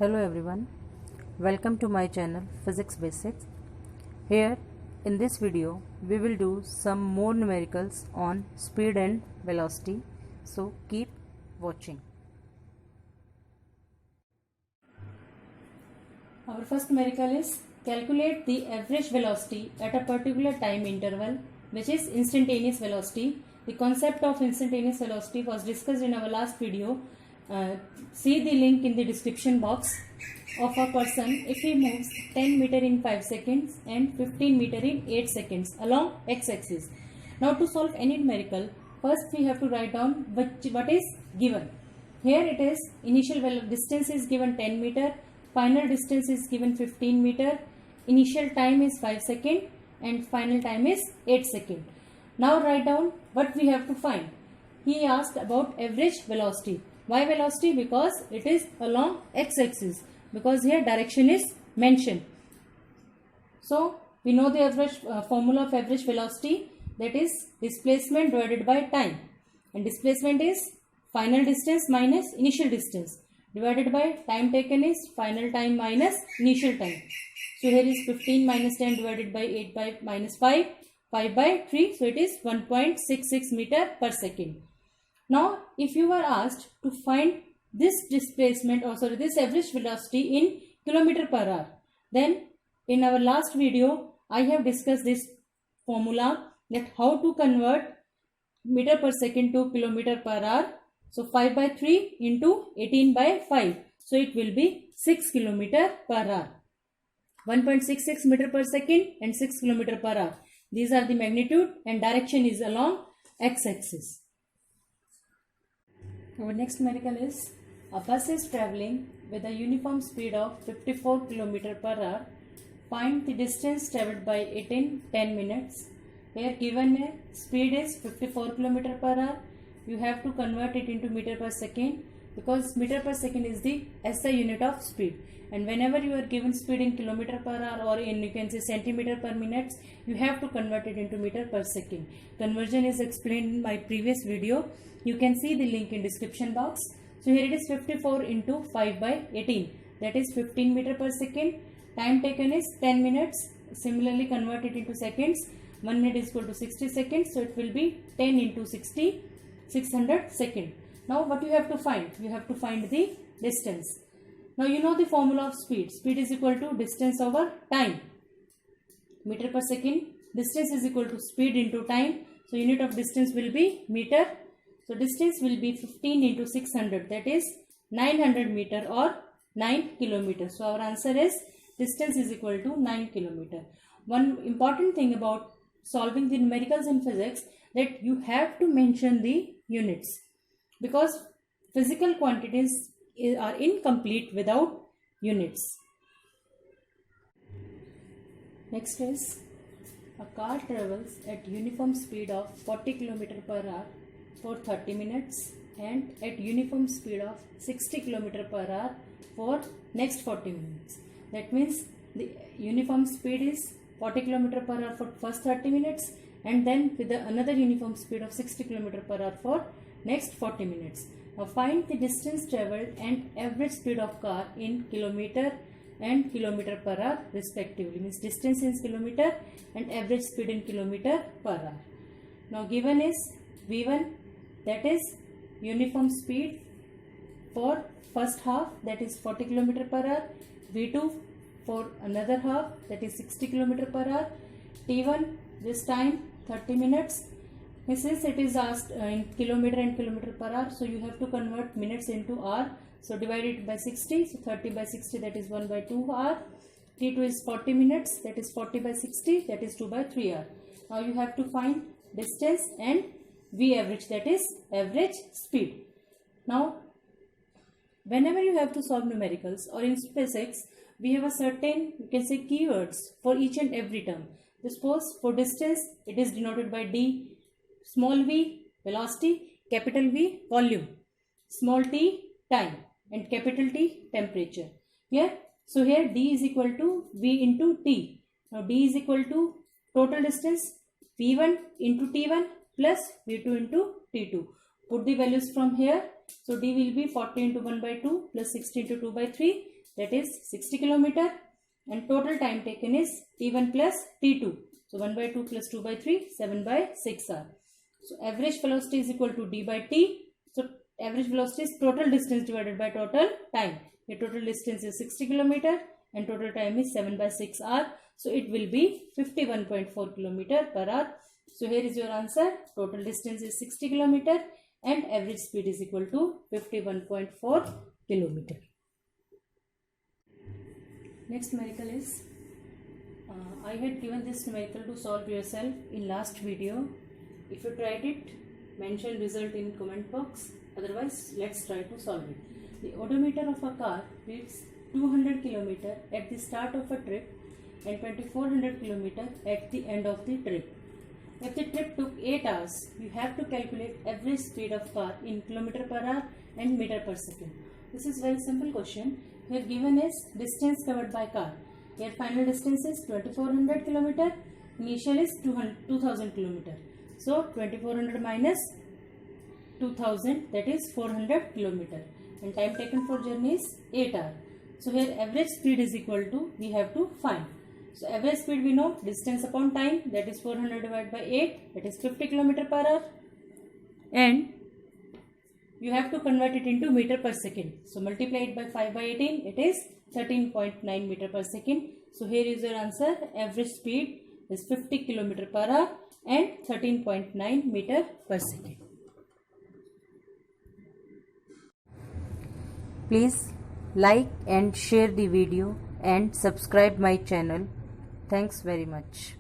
Hello everyone, welcome to my channel Physics Basics. Here in this video we will do some more numericals on speed and velocity, so keep watching. Our first numerical is calculate the average velocity at a particular time interval, which is instantaneous velocity. The concept of instantaneous velocity was discussed in our last video. See the link in the description box. Of a person if he moves 10 meter in 5 seconds and 15 meter in 8 seconds along x-axis. Now to solve any numerical, first we have to write down what is given. Here it is initial distance is given 10 meter, final distance is given 15 meter, initial time is 5 seconds and final time is 8 seconds. Now write down what we have to find. He asked about average velocity. Why velocity? Because it is along x-axis, because here direction is mentioned. So we know the average formula of average velocity, that is displacement divided by time, and displacement is final distance minus initial distance divided by time taken is final time minus initial time. So here is 15 minus 10 divided by 8 by minus 5 by 3, so it is 1.66 meter per second. Now if you are asked to find this displacement this average velocity in kilometer per hour, then in our last video I have discussed this formula, that how to convert meter per second to kilometer per hour. So 5 by 3 into 18 by 5, so it will be 6 kilometer per hour. 1.66 meter per second and 6 kilometer per hour. These are the magnitude and direction is along x-axis. Our next numerical is a bus is travelling with a uniform speed of 54 km per hour. Find the distance travelled by it in 10 minutes. Here given speed is 54 km per hour. You have to convert it into meter per second, because meter per second is the SI unit of speed. And whenever you are given speed in kilometer per hour or in, you can say, centimeter per minute, you have to convert it into meter per second. Conversion is explained in my previous video. You can see the link in description box. So here it is 54 into 5 by 18, that is 15 meter per second. Time taken is 10 minutes. Similarly convert it into seconds. 1 minute is equal to 60 seconds, so it will be 10 into 60, 600 seconds. Now what you have to find? You have to find the distance. Now you know the formula of speed. Speed is equal to distance over time. Meter per second, distance is equal to speed into time. So unit of distance will be meter. So distance will be 15 into 600, that is 900 meter or 9 kilometers. So our answer is distance is equal to 9 kilometer. One important thing about solving the numericals in physics, that you have to mention the units, because physical quantities are incomplete without units. Next is a car travels at uniform speed of 40 km per hour for 30 minutes and at uniform speed of 60 km per hour for next 40 minutes. That means the uniform speed is 40 km per hour for first 30 minutes and then with another uniform speed of 60 km per hour for next 40 minutes. Now find the distance travelled and average speed of car in kilometer and kilometer per hour respectively. Means distance in kilometer and average speed in kilometer per hour. Now given is V1, that is uniform speed for first half, that is 40 km per hour. V2 for another half, that is 60 km per hour. T1 this time 30 minutes. Since it is asked in kilometer and kilometer per hour, so you have to convert minutes into hour. So divide it by 60, so 30 by 60, that is 1 by 2 hour. T2 is 40 minutes, that is 40 by 60, that is 2 by 3 hour. Now you have to find distance and V average, that is average speed. Now whenever you have to solve numericals or in physics, we have a certain, you can say, keywords for each and every term. Suppose for distance it is denoted by D, small v velocity, capital V volume, small t time and capital T temperature. Here, so here D is equal to V into T. Now D is equal to total distance V1 into T1 plus V2 into T2. Put the values from here. So D will be 40 into 1 by 2 plus 60 into 2 by 3. that is 60 kilometer, and total time taken is t1 plus t2. So 1 by 2 plus 2 by 3, 7 by 6 hours. So average velocity is equal to d by t. So average velocity is total distance divided by total time. The total distance is 60 kilometer and total time is 7 by 6 hours. So it will be 51.4 kilometer per hour. So here is your answer. Total distance is 60 kilometer and average speed is equal to 51.4 kilometer. Next numerical is, I had given this numerical to solve yourself in last video. If you tried it, mention result in comment box. Otherwise, let's try to solve it. The odometer of a car reads 200 km at the start of a trip and 2400 km at the end of the trip. If the trip took 8 hours, you have to calculate average speed of car in km per hour and meter per second. This is very simple question. Here given is distance covered by car. Here final distance is 2400 km. Initial is 2000 km. So 2400 minus 2000, that is 400 km. And time taken for journey is 8 hours. So here average speed is equal to, we have to find. So average speed we know, distance upon time, that is 400 divided by 8, that is 50 km per hour. And you have to convert it into meter per second. So multiply it by 5 by 18, it is 13.9 meter per second. So here is your answer. Average speed is 50 km per hour and 13.9 meter per second. Please like and share the video and subscribe my channel. Thanks very much.